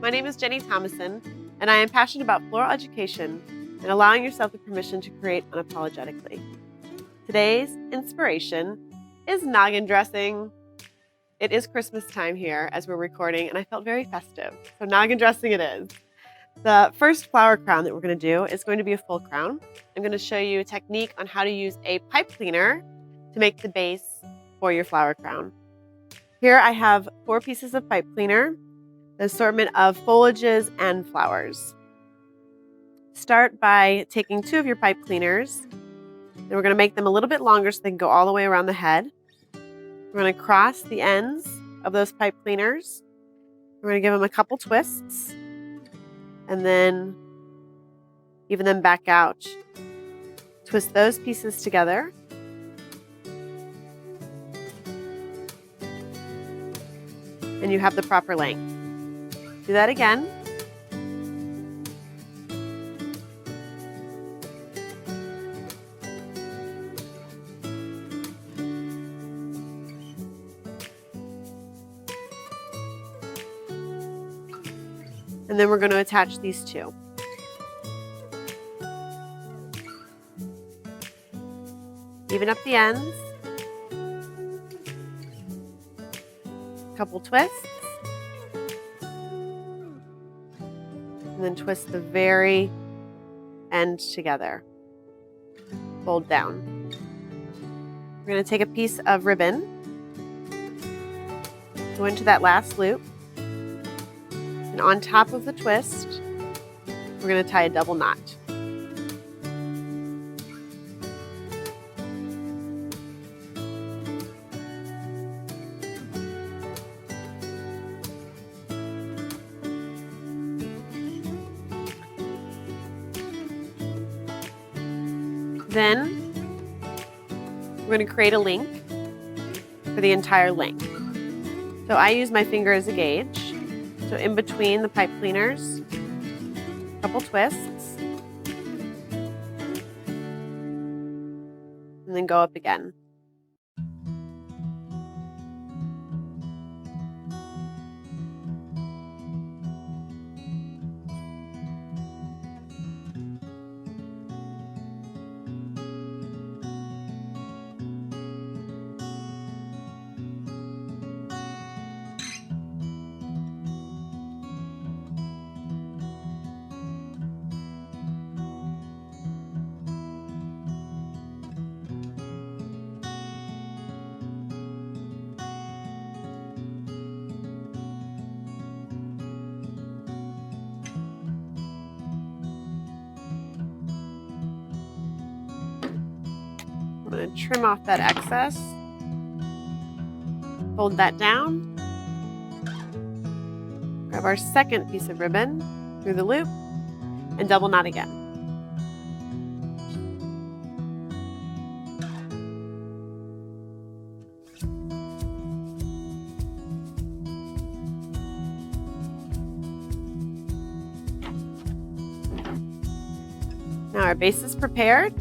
My name is Jenny Thomason, and I am passionate about floral education and allowing yourself the permission to create unapologetically. Today's inspiration is noggin dressing. It is Christmas time here as we're recording, and I felt very festive, so noggin dressing it is. The first flower crown that we're going to do is going to be a full crown. I'm going to show you a technique on how to use a pipe cleaner to make the base for your flower crown. Here I have 4 pieces of pipe cleaner, the assortment of foliages and flowers. Start by taking 2 of your pipe cleaners, and we're going to make them a little bit longer so they can go all the way around the head. We're going to cross the ends of those pipe cleaners. We're going to give them a couple twists, and then even them back out. Twist those pieces together. And you have the proper length. Do that again. And then we're going to attach these 2. Even up the ends. Couple twists. And then twist the very end together. Fold down. We're going to take a piece of ribbon, go into that last loop, and on top of the twist, we're going to tie a double knot. Then we're going to create a link for the entire length. So I use my finger as a gauge. So in between the pipe cleaners, a couple twists, and then go up again. I'm going to trim off that excess, fold that down, grab our second piece of ribbon through the loop, and double knot again. Now our base is prepared.